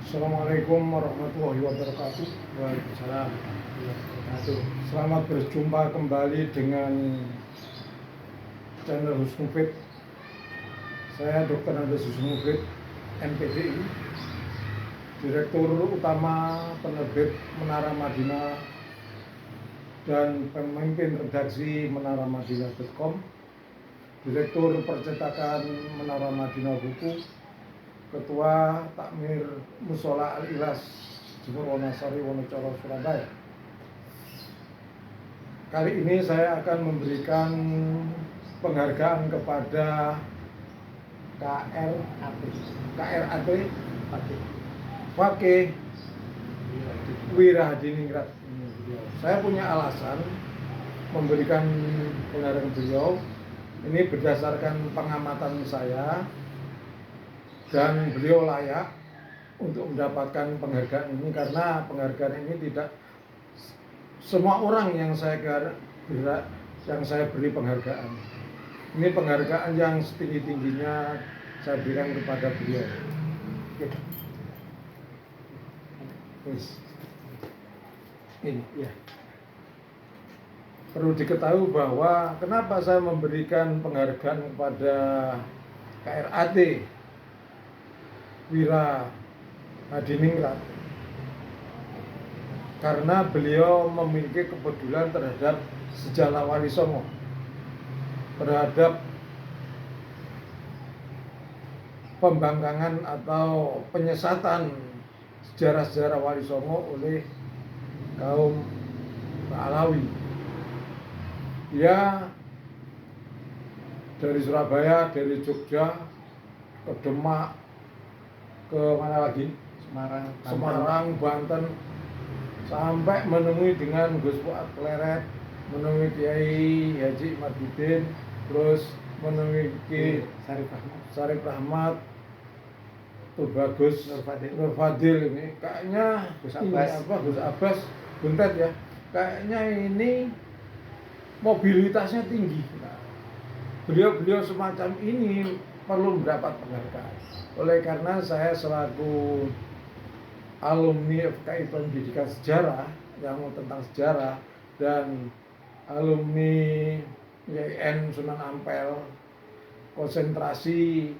Assalamualaikum warahmatullahi wabarakatuh. Waalaikumsalam warahmatullahi wabarakatuh. Selamat berjumpa kembali dengan channel Husnu Fit. Saya Dr. Andes Husnu Fit, MPDI, Direktur Utama Penerbit Menara Madinah dan pemimpin redaksi menaramadinah.com, Direktur Percetakan Menara Madinah Buku, Ketua Takmir Mushola Al-Ikhlas Jemur Wonosari Wonocolo Surabaya. Kali ini saya akan memberikan penghargaan kepada KRAT Fakih Wirahadiningrat. Saya punya alasan memberikan penghargaan beliau. Ini berdasarkan pengamatan saya, dan beliau layak untuk mendapatkan penghargaan ini karena penghargaan ini tidak semua orang yang saya beri penghargaan. Ini penghargaan yang setinggi-tingginya saya berikan kepada beliau. Ini ya. Perlu diketahui bahwa kenapa saya memberikan penghargaan kepada KRAT Wirahadiningrat, karena beliau memiliki kepedulian terhadap sejarah Wali Songo, terhadap pembangkangan atau penyesatan sejarah-sejarah Wali Songo oleh kaum Alawi. Dia dari Surabaya, dari Jogja, ke Demak, ke mana lagi? Semarang, Banten, sampai menemui dengan Gus Fuad Pleret, menemui Kiai Haji Madudin, terus menemui Ki Sarif Rahmat, Bagus Nur Fadil ini kayaknya Gus Abbas Buntet ya, kayaknya ini mobilitasnya tinggi. Nah, beliau semacam ini perlu mendapat penghargaan. Oleh karena saya selaku alumni FKI Pendidikan Sejarah yang tentang sejarah dan alumni YIN Sunan Ampel konsentrasi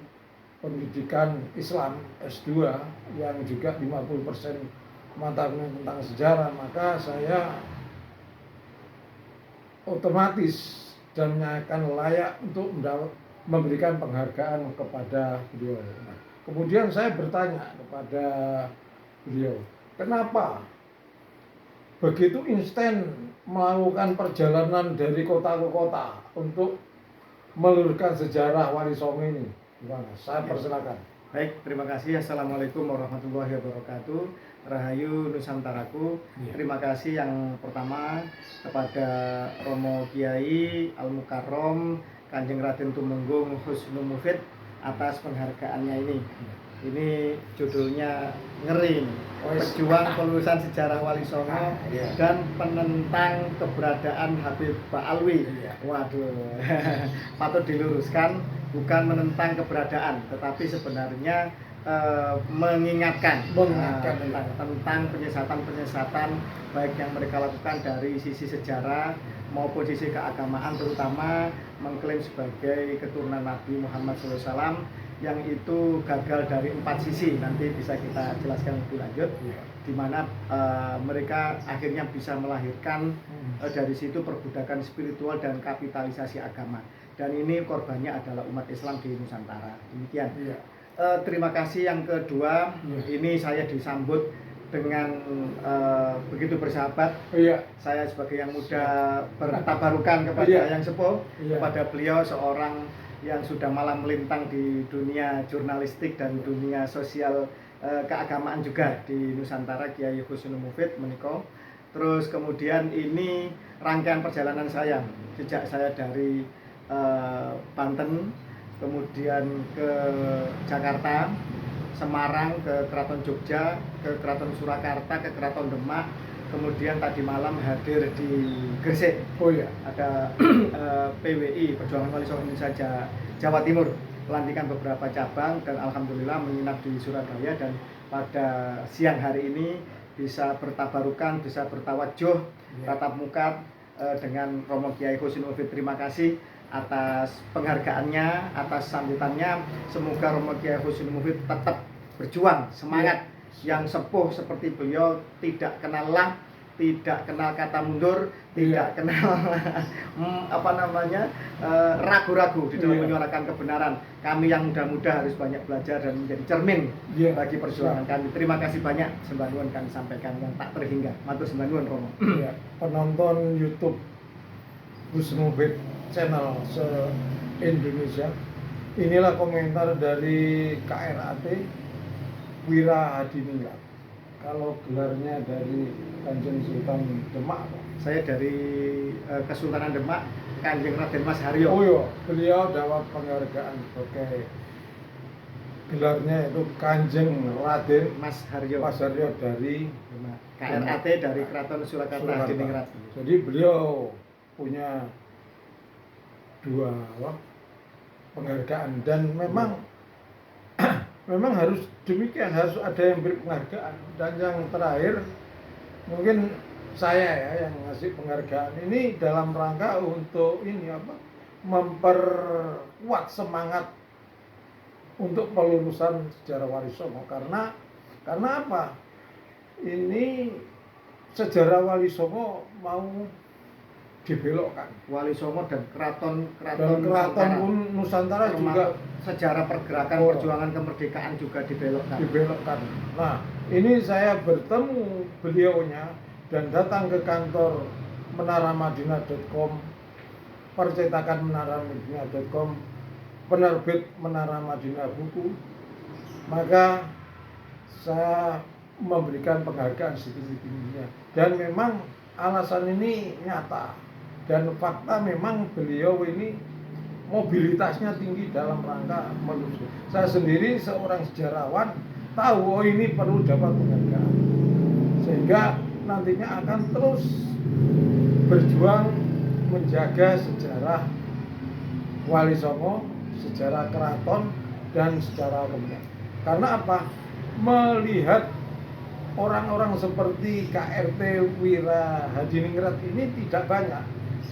pendidikan Islam S2 yang juga 50% mata kuliah tentang sejarah, maka saya otomatis dan menyatakan layak untuk memberikan penghargaan kepada beliau. Nah, kemudian saya bertanya kepada beliau, kenapa begitu instan melakukan perjalanan dari kota ke kota untuk meluruskan sejarah Wali Songo ini? Gimana? Saya persilakan. Baik, terima kasih. Assalamualaikum warahmatullahi wabarakatuh. Rahayu Nusantaraku. Terima kasih yang pertama kepada Romo Kiai Al Mukarrom Kanjeng Raden Tumenggung Husnu Mufid atas penghargaannya ini. Ini judulnya Ngering, Pejuang Pelurusan Sejarah Wali Songo dan Penentang Keberadaan Habib Ba'alwi. Waduh, patut diluruskan, bukan menentang keberadaan, tetapi sebenarnya mengingatkan tentang penyesatan baik yang mereka lakukan dari sisi sejarah maupun sisi keagamaan, terutama mengklaim sebagai keturunan Nabi Muhammad SAW yang itu gagal dari 4 sisi. Nanti bisa kita jelaskan lebih lanjut, di mana mereka akhirnya bisa melahirkan dari situ perbudakan spiritual dan kapitalisasi agama, dan ini korbannya adalah umat Islam di Nusantara. Demikian. Terima kasih. Yang kedua, ini saya disambut dengan begitu bersahabat. Saya sebagai yang muda bertabarukan kepada yang sepuh, kepada beliau, seorang yang sudah malang melintang di dunia jurnalistik dan dunia sosial keagamaan juga di Nusantara, Kiai Husnu Mufid menika. Terus kemudian ini rangkaian perjalanan saya sejak saya dari Banten, kemudian ke Jakarta, Semarang, ke Keraton Jogja, ke Keraton Surakarta, ke Keraton Demak, kemudian tadi malam hadir di Gresik. Ada PWI, Perjuangan Wali Songo Indonesia Jawa Timur. pelantikan beberapa cabang dan alhamdulillah menginap di Surabaya, dan pada siang hari ini bisa bertabarukan, bisa bertawajuh tatap muka dengan Romo Kiai Husnul Mufid. Terima kasih atas penghargaannya, atas sambutannya. Semoga Romo Kiai Husnul Mufid tetap berjuang, semangat. Yang sepuh seperti beliau tidak kenal lelah, tidak kenal kata mundur, tidak kenal ragu-ragu di dalam menyuarakan kebenaran. Kami yang muda-muda harus banyak belajar dan menjadi cermin bagi perjuangan kami. Terima kasih banyak sembah nuwun kami sampaikan yang tak terhingga. Matur sembah nuwun Romo. Penonton YouTube Husnul Mufid channel se-Indonesia, inilah komentar dari KRAT Wira Hadiningrat. Kalau gelarnya dari Kanjeng Sultan Demak, saya dari Kesultanan Demak, Kanjeng Raden Mas Haryo. Oh iya, beliau dapat penghargaan sebagai gelarnya itu Kanjeng Raden Mas Haryo. Mas Haryo dari KRAT dari Keraton Surakarta Hadiningrat. Jadi beliau punya dua penghargaan, dan memang harus demikian, harus ada yang beri penghargaan. Dan yang terakhir mungkin saya yang ngasih penghargaan ini dalam rangka untuk memperkuat semangat untuk pelulusan sejarah Walisongo. Karena apa? Ini sejarah Walisongo mau dibelokkan. Walisongo dan keraton pun Nusantara juga sejarah pergerakan perjuangan kemerdekaan juga dibelokkan. Nah, ini saya bertemu beliaunya dan datang ke kantor menaramadinah.com, percetakan menaramadinah.com, penerbit Menara Madinah Buku. Maka saya memberikan penghargaan setinggi-tingginya, dan memang alasan ini nyata dan fakta. Memang beliau ini mobilitasnya tinggi dalam rangka menuju. Saya sendiri seorang sejarawan tahu ini perlu dapat penghargaan, sehingga nantinya akan terus berjuang menjaga sejarah Walisongo, sejarah keraton, dan sejarah kementerian. Karena apa? Melihat orang-orang seperti KRT Wira Hadiningrat ini tidak banyak,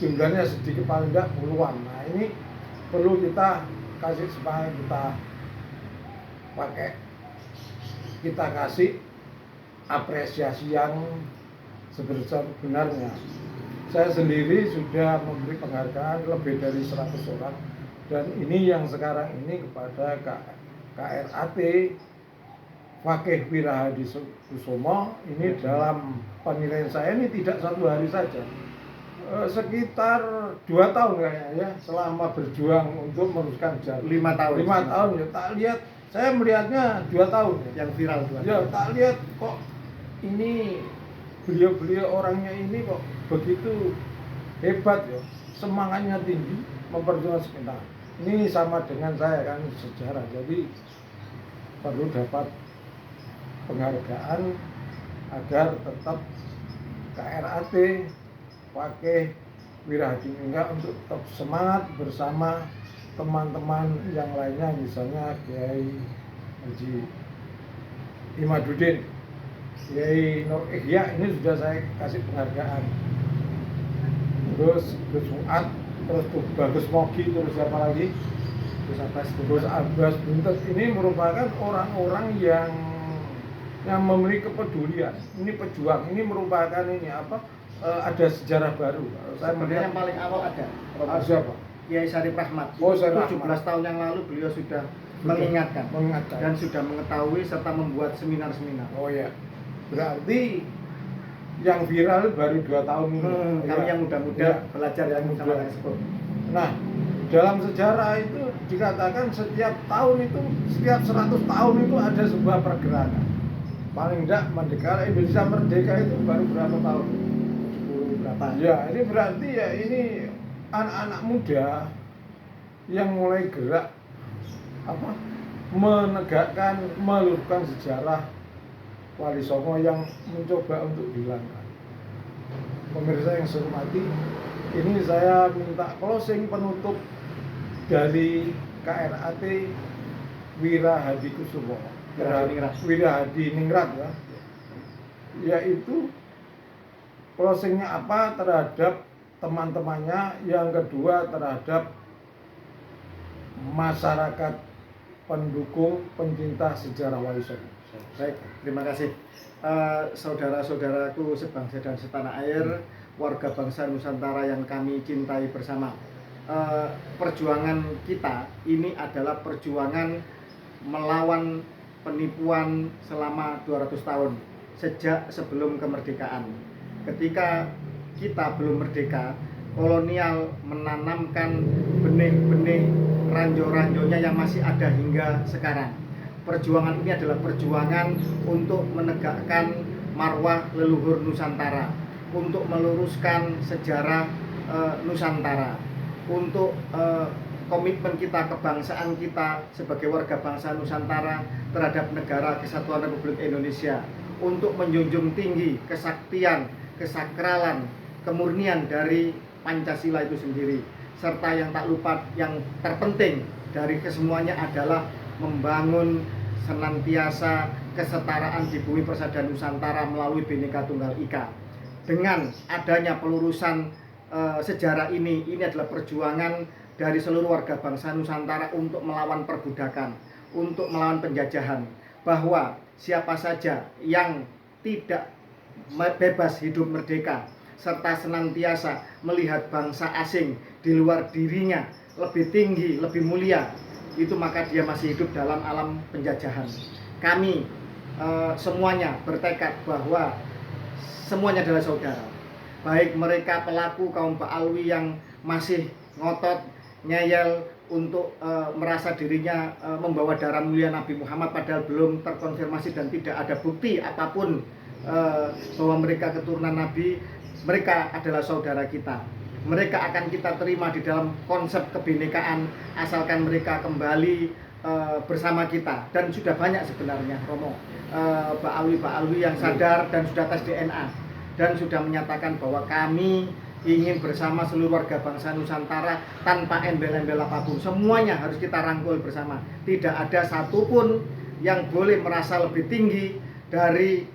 jumlahnya sedikit, paling tidak puluhan. Nah, ini perlu kita kasih semangat, kita kasih apresiasi yang sebenarnya. Saya sendiri sudah memberi penghargaan lebih dari 100 orang, dan ini yang sekarang ini kepada KRAT Fakih Wira Hadikusumo. Ini dalam penilaian saya ini tidak satu hari saja, sekitar 2 tahun kayaknya ya, selama berjuang untuk meneruskan jalan. 5 tahun. 5 tahun ya. Tak lihat, saya melihatnya 2 tahun yang viral 2 ya, tahun. Tak lihat kok ini beliau orangnya ini kok begitu hebat ya, semangatnya tinggi memperjuangkan sekitar. Ini sama dengan saya kan sejarah, jadi perlu dapat penghargaan agar tetap KRAT Fakih Wira Hadiningrat untuk tetap semangat bersama teman-teman yang lainnya, misalnya Kiai Haji Imaduddin, Kiai Nur Ihya, ini sudah saya kasih penghargaan. Terus Gus Fuad, terus Bagus Mogi, terus siapa lagi? Gus Abbas Buntet. Ini merupakan orang-orang yang memiliki kepedulian. Ini pejuang. Ini merupakan ada sejarah baru. Sebenarnya yang paling awal ada siapa? Kiai Syarif Rahmat. Oh, Syarif 17 Rahmat. Tahun yang lalu beliau sudah mengingatkan dan sudah mengetahui serta membuat seminar-seminar. Oh ya, berarti yang viral baru 2 tahun ini. Kami yang muda-muda belajar yang sama tersebut. Nah, dalam sejarah itu dikatakan setiap tahun itu, setiap 100 tahun itu ada sebuah pergerakan. Paling tidak Indonesia merdeka itu baru berapa tahun? 70 berapa? Ya, ini berarti ya ini anak-anak muda yang mulai gerak menegakkan, meluruskan sejarah Walisongo yang mencoba untuk dihilangkan. Pemirsa yang saya hormati, ini saya minta closing penutup dari KRAT Wirahadi Kusumo, Wirahadi Ningrat ya, yaitu closingnya apa terhadap teman-temannya, yang kedua terhadap masyarakat pendukung pencinta sejarah Wali Songo. Baik, terima kasih. Saudara-saudaraku sebangsa dan setanah air, warga bangsa Nusantara yang kami cintai bersama. Perjuangan kita ini adalah perjuangan melawan penipuan selama 200 tahun sejak sebelum kemerdekaan. Ketika kita belum merdeka, kolonial menanamkan benih-benih ranjau-ranjaunya yang masih ada hingga sekarang. Perjuangan ini adalah perjuangan untuk menegakkan marwah leluhur Nusantara, untuk meluruskan sejarah Nusantara, untuk komitmen kita, kebangsaan kita sebagai warga bangsa Nusantara terhadap negara kesatuan Republik Indonesia, untuk menjunjung tinggi kesaktian, kesakralan, kemurnian dari Pancasila itu sendiri, serta yang tak lupa, yang terpenting dari kesemuanya adalah membangun senantiasa kesetaraan di bumi persada Nusantara melalui Bhinneka Tunggal Ika. Dengan adanya pelurusan sejarah ini adalah perjuangan dari seluruh warga bangsa Nusantara untuk melawan perbudakan, untuk melawan penjajahan, bahwa siapa saja yang tidak bebas hidup merdeka serta senantiasa melihat bangsa asing di luar dirinya lebih tinggi, lebih mulia, itu maka dia masih hidup dalam alam penjajahan. Kami semuanya bertekad bahwa semuanya adalah saudara, baik mereka pelaku kaum Ba'alwi yang masih ngotot, ngeyel untuk merasa dirinya membawa darah mulia Nabi Muhammad padahal belum terkonfirmasi dan tidak ada bukti apapun bahwa mereka keturunan Nabi. Mereka adalah saudara kita. Mereka akan kita terima di dalam konsep kebinekaan asalkan mereka kembali bersama kita. Dan sudah banyak sebenarnya Romo Ba'alwi yang sadar dan sudah tes DNA dan sudah menyatakan bahwa kami ingin bersama seluruh warga bangsa Nusantara tanpa embel-embel apapun. Semuanya harus kita rangkul bersama. Tidak ada satupun yang boleh merasa lebih tinggi dari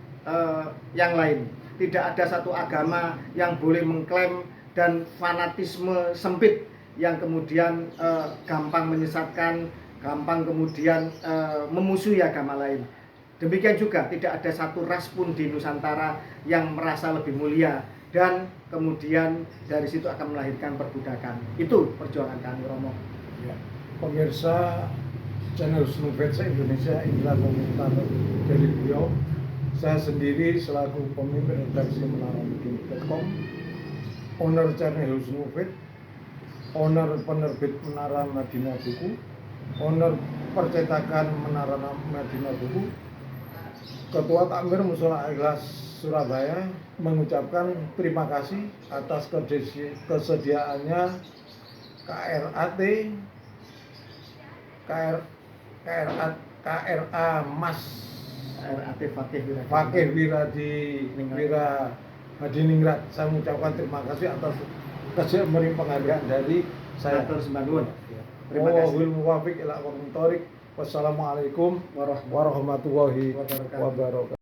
yang lain. Tidak ada satu agama yang boleh mengklaim dan fanatisme sempit yang kemudian gampang menyesatkan, gampang kemudian memusuhi agama lain. Demikian juga tidak ada satu ras pun di Nusantara yang merasa lebih mulia dan kemudian dari situ akan melahirkan perbudakan. Itu perjuangan kami, Romo. Ya. Pemirsa channel Snowflake Indonesia, inilah komentar dari beliau. Saya sendiri selaku pemimpin redaksi menara-medium.com, owner channel Snowflake, owner penerbit Menara Madinah Buku, owner percetakan Menara Madinah Buku, Ketua Takmir Mushola Ikhlas Surabaya mengucapkan terima kasih atas kesediaannya KRA Mas Fakih Wirahadi Ningrat. Saya mengucapkan terima kasih atas memberi penghargaan dari saya. Terima kasih. Wassalamualaikum warahmatullahi wabarakatuh.